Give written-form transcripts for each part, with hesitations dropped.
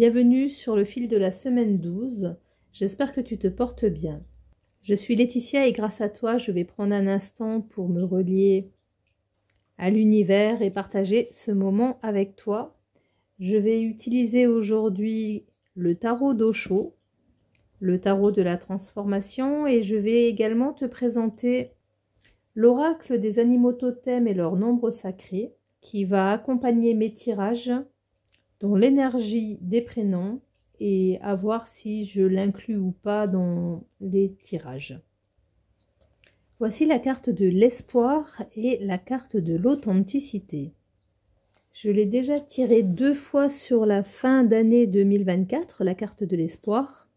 Bienvenue sur le fil de la semaine 12. J'espère que tu te portes bien. Je suis Laetitia et grâce à toi, je vais prendre un instant pour me relier à l'univers et partager ce moment avec toi. Je vais utiliser aujourd'hui le tarot d'Osho, le tarot de la transformation, et je vais également te présenter l'oracle des animaux totems et leur nombre sacré qui va accompagner mes tirages dans l'énergie des prénoms et à voir si je l'inclus ou pas dans les tirages. Voici la carte de l'espoir et la carte de l'authenticité. Je l'ai déjà tirée 2 fois sur la fin d'année 2024, la carte de l'espoir.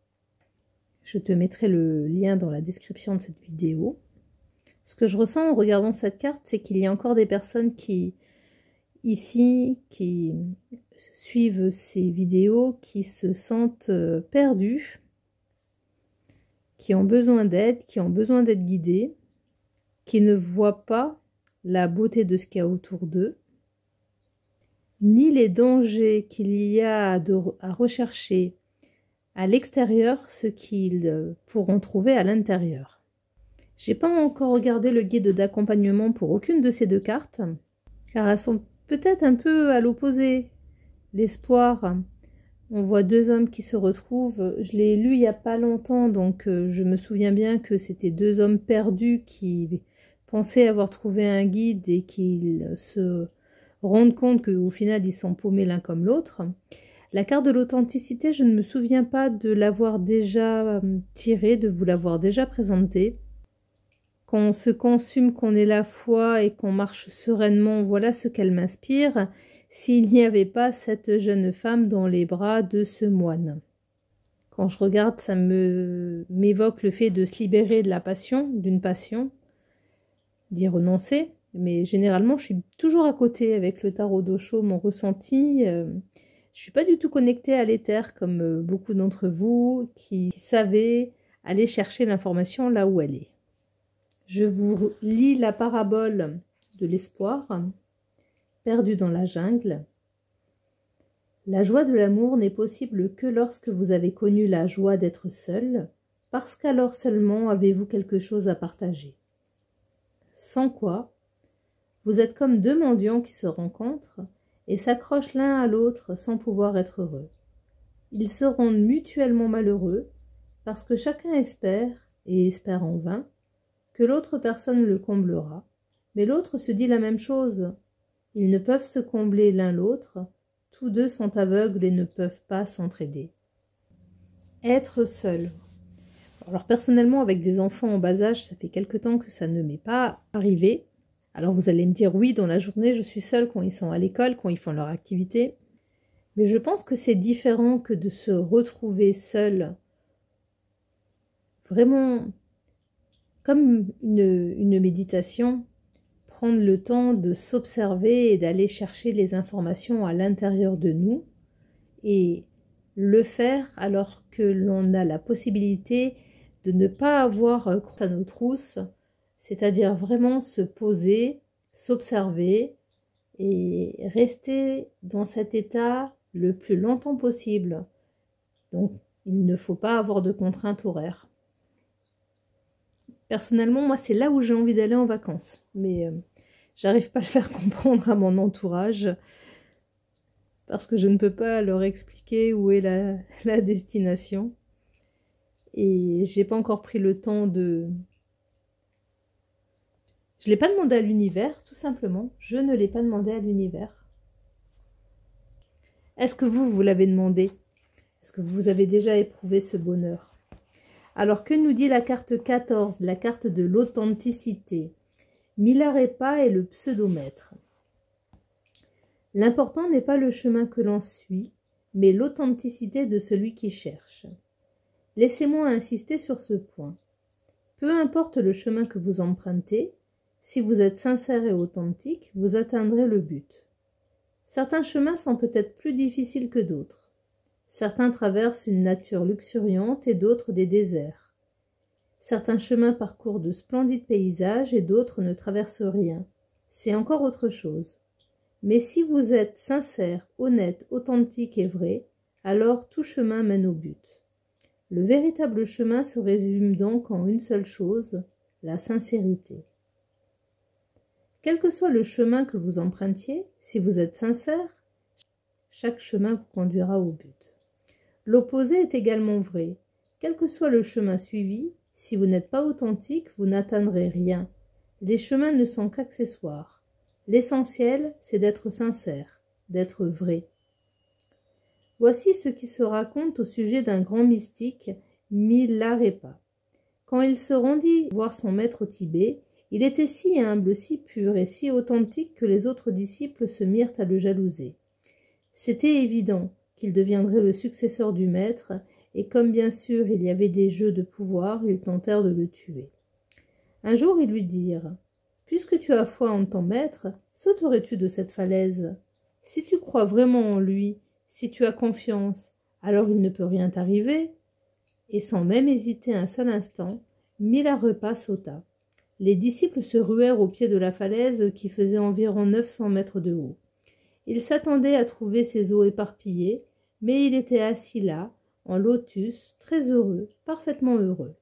Je te mettrai le lien dans la description de cette vidéo. Ce que je ressens en regardant cette carte, c'est qu'il y a encore des personnes qui suivent ces vidéos, qui se sentent perdus, qui ont besoin d'aide, qui ont besoin d'être guidés, qui ne voient pas la beauté de ce qu'il y a autour d'eux, ni les dangers qu'il y a à rechercher à l'extérieur, ce qu'ils pourront trouver à l'intérieur. J'ai pas encore regardé le guide d'accompagnement pour aucune de ces deux cartes, car elles sont peut-être un peu à l'opposé. L'espoir, on voit 2 hommes qui se retrouvent. Je l'ai lu il n'y a pas longtemps, donc je me souviens bien que c'était 2 hommes perdus qui pensaient avoir trouvé un guide et qu'ils se rendent compte qu'au final ils sont paumés l'un comme l'autre. La carte de l'authenticité, je ne me souviens pas de l'avoir déjà tirée, de vous l'avoir déjà présentée. Quand on se consume, qu'on ait la foi et qu'on marche sereinement, voilà ce qu'elle m'inspire. S'il n'y avait pas cette jeune femme dans les bras de ce moine. Quand je regarde, ça m'évoque le fait de se libérer de la passion, d'une passion, d'y renoncer. Mais généralement, je suis toujours à côté avec le tarot d'Osho, mon ressenti. Je suis pas du tout connectée à l'éther comme beaucoup d'entre vous qui savez aller chercher l'information là où elle est. Je vous lis la parabole de l'espoir. Perdu dans la jungle. La joie de l'amour n'est possible que lorsque vous avez connu la joie d'être seul, parce qu'alors seulement avez-vous quelque chose à partager. Sans quoi, vous êtes comme 2 mendiants qui se rencontrent et s'accrochent l'un à l'autre sans pouvoir être heureux. Ils se rendent mutuellement malheureux parce que chacun espère, et espère en vain, que l'autre personne le comblera, mais l'autre se dit la même chose. Ils ne peuvent se combler l'un l'autre, tous 2 sont aveugles et ne peuvent pas s'entraider. Être seul. Alors personnellement, avec des enfants en bas âge, ça fait quelque temps que ça ne m'est pas arrivé. Alors vous allez me dire, oui, dans la journée, je suis seule quand ils sont à l'école, quand ils font leur activité. Mais je pense que c'est différent que de se retrouver seul. Vraiment, comme une méditation. Prendre le temps de s'observer et d'aller chercher les informations à l'intérieur de nous et le faire alors que l'on a la possibilité de ne pas avoir à nos trousses, c'est-à-dire vraiment se poser, s'observer et rester dans cet état le plus longtemps possible. Donc, il ne faut pas avoir de contraintes horaires. Personnellement, moi, c'est là où j'ai envie d'aller en vacances. Mais j'arrive pas à le faire comprendre à mon entourage. Parce que je ne peux pas leur expliquer où est la destination. Et j'ai pas encore pris le temps de... Je l'ai pas demandé à l'univers, tout simplement. Je ne l'ai pas demandé à l'univers. Est-ce que vous l'avez demandé? Est-ce que vous avez déjà éprouvé ce bonheur? Alors, que nous dit la carte 14, la carte de l'authenticité? Milarepa est le pseudomètre. L'important n'est pas le chemin que l'on suit, mais l'authenticité de celui qui cherche. Laissez-moi insister sur ce point. Peu importe le chemin que vous empruntez, si vous êtes sincère et authentique, vous atteindrez le but. Certains chemins sont peut-être plus difficiles que d'autres. Certains traversent une nature luxuriante et d'autres des déserts. Certains chemins parcourent de splendides paysages et d'autres ne traversent rien. C'est encore autre chose. Mais si vous êtes sincère, honnête, authentique et vrai, alors tout chemin mène au but. Le véritable chemin se résume donc en une seule chose, la sincérité. Quel que soit le chemin que vous empruntiez, si vous êtes sincère, chaque chemin vous conduira au but. L'opposé est également vrai. Quel que soit le chemin suivi, si vous n'êtes pas authentique, vous n'atteindrez rien. Les chemins ne sont qu'accessoires. L'essentiel, c'est d'être sincère, d'être vrai. Voici ce qui se raconte au sujet d'un grand mystique, Milarepa. Quand il se rendit voir son maître au Tibet, il était si humble, si pur et si authentique que les autres disciples se mirent à le jalouser. C'était évident qu'il deviendrait le successeur du maître, et comme bien sûr il y avait des jeux de pouvoir, ils tentèrent de le tuer. Un jour ils lui dirent « Puisque tu as foi en ton maître, sauterais-tu de cette falaise? Si tu crois vraiment en lui, si tu as confiance, alors il ne peut rien t'arriver. » Et sans même hésiter un seul instant, Milarepa sauta. Les disciples se ruèrent au pied de la falaise qui faisait environ 900 mètres de haut. Ils s'attendaient à trouver ses os éparpillés, mais il était assis là, en lotus, très heureux, parfaitement heureux.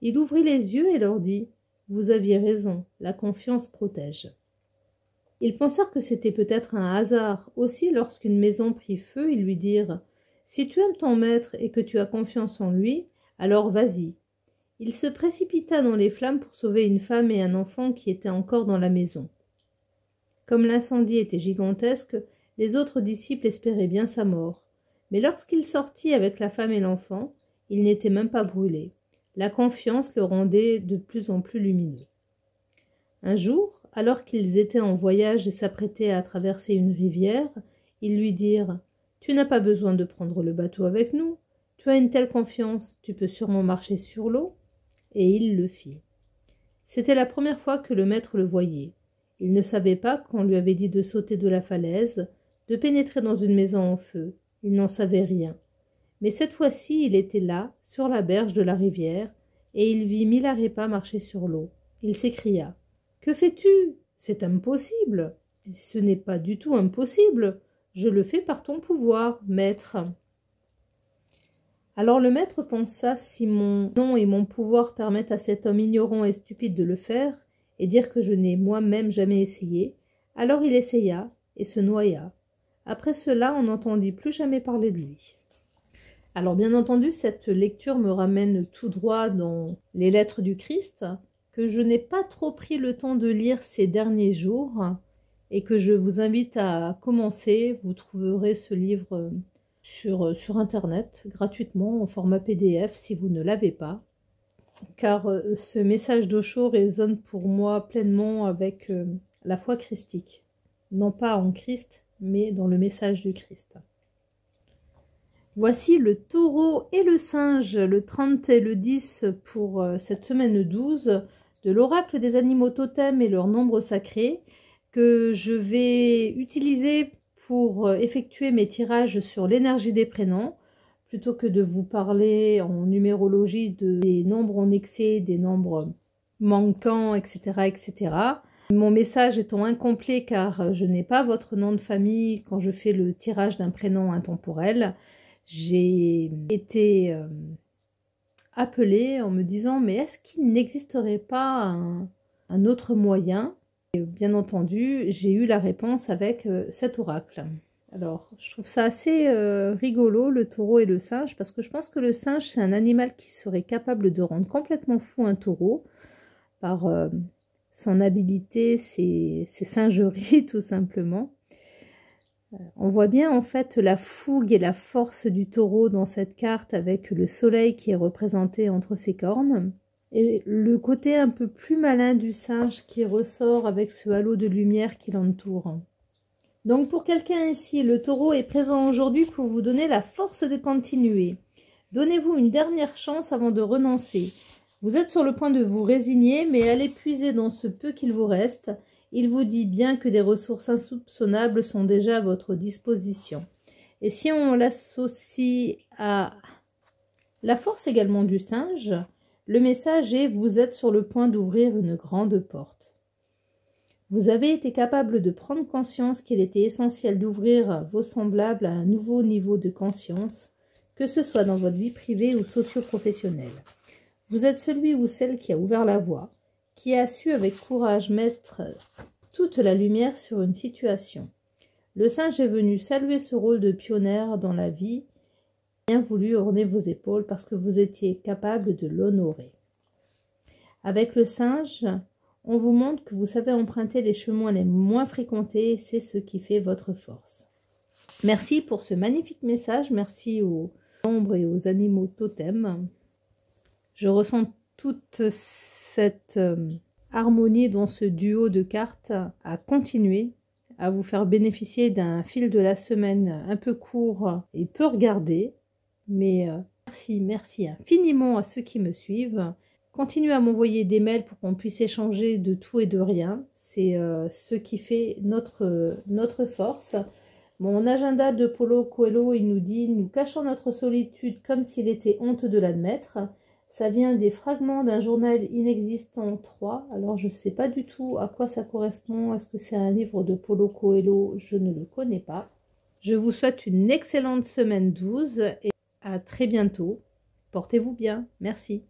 Il ouvrit les yeux et leur dit « Vous aviez raison, la confiance protège. » Ils pensèrent que c'était peut-être un hasard. Aussi, lorsqu'une maison prit feu, ils lui dirent « Si tu aimes ton maître et que tu as confiance en lui, alors vas-y. » Il se précipita dans les flammes pour sauver une femme et un enfant qui étaient encore dans la maison. Comme l'incendie était gigantesque, les autres disciples espéraient bien sa mort. Mais lorsqu'il sortit avec la femme et l'enfant, il n'était même pas brûlé. La confiance le rendait de plus en plus lumineux. Un jour, alors qu'ils étaient en voyage et s'apprêtaient à traverser une rivière, ils lui dirent « Tu n'as pas besoin de prendre le bateau avec nous. Tu as une telle confiance, tu peux sûrement marcher sur l'eau. » Et il le fit. C'était la première fois que le maître le voyait. Il ne savait pas qu'on lui avait dit de sauter de la falaise, de pénétrer dans une maison en feu. Il n'en savait rien. Mais cette fois-ci, il était là, sur la berge de la rivière, et il vit Milarepa marcher sur l'eau. Il s'écria « Que fais-tu? C'est impossible. »« Ce n'est pas du tout impossible. Je le fais par ton pouvoir, maître. » Alors le maître pensa, si mon nom et mon pouvoir permettent à cet homme ignorant et stupide de le faire, et dire que je n'ai moi-même jamais essayé, alors il essaya et se noya. Après cela, on n'entendit plus jamais parler de lui. Alors bien entendu, cette lecture me ramène tout droit dans les lettres du Christ, que je n'ai pas trop pris le temps de lire ces derniers jours, et que je vous invite à commencer. Vous trouverez ce livre sur Internet, gratuitement, en format PDF, si vous ne l'avez pas. Car ce message d'Osho résonne pour moi pleinement avec la foi christique. Non pas en Christ, mais dans le message du Christ. Voici le taureau et le singe, le 30 et le 10 pour cette semaine 12, de l'oracle des animaux totems et leur nombre sacré, que je vais utiliser pour effectuer mes tirages sur l'énergie des prénoms, plutôt que de vous parler en numérologie des nombres en excès, des nombres manquants, etc., etc. Mon message étant incomplet car je n'ai pas votre nom de famille quand je fais le tirage d'un prénom intemporel, j'ai été appelée en me disant « Mais est-ce qu'il n'existerait pas un autre moyen ?» Et bien entendu, j'ai eu la réponse avec cet oracle. Alors, je trouve ça assez rigolo, le taureau et le singe, parce que je pense que le singe, c'est un animal qui serait capable de rendre complètement fou un taureau par son habileté, ses singeries, tout simplement. On voit bien en fait la fougue et la force du taureau dans cette carte avec le soleil qui est représenté entre ses cornes. Et le côté un peu plus malin du singe qui ressort avec ce halo de lumière qui l'entoure. Donc pour quelqu'un ici, le taureau est présent aujourd'hui pour vous donner la force de continuer. Donnez-vous une dernière chance avant de renoncer. Vous êtes sur le point de vous résigner, mais allez puiser dans ce peu qu'il vous reste. Il vous dit bien que des ressources insoupçonnables sont déjà à votre disposition. Et si on l'associe à la force également du singe, le message est « Vous êtes sur le point d'ouvrir une grande porte ». Vous avez été capable de prendre conscience qu'il était essentiel d'ouvrir vos semblables à un nouveau niveau de conscience, que ce soit dans votre vie privée ou socio-professionnelle. Vous êtes celui ou celle qui a ouvert la voie, qui a su avec courage mettre toute la lumière sur une situation. Le singe est venu saluer ce rôle de pionnière dans la vie, bien voulu orner vos épaules parce que vous étiez capable de l'honorer. Avec le singe, on vous montre que vous savez emprunter les chemins les moins fréquentés et c'est ce qui fait votre force. Merci pour ce magnifique message, merci aux ombres et aux animaux totems. Je ressens toute cette harmonie dans ce duo de cartes à continuer, à vous faire bénéficier d'un fil de la semaine un peu court et peu regardé. Mais merci infiniment à ceux qui me suivent. Continuez à m'envoyer des mails pour qu'on puisse échanger de tout et de rien. C'est ce qui fait notre force. Mon agenda de Paulo Coelho, il nous dit « Nous cachons notre solitude comme s'il était honte de l'admettre ». Ça vient des fragments d'un journal inexistant 3. Alors, je ne sais pas du tout à quoi ça correspond. Est-ce que c'est un livre de Paulo Coelho? Je ne le connais pas. Je vous souhaite une excellente semaine 12 et à très bientôt. Portez-vous bien. Merci.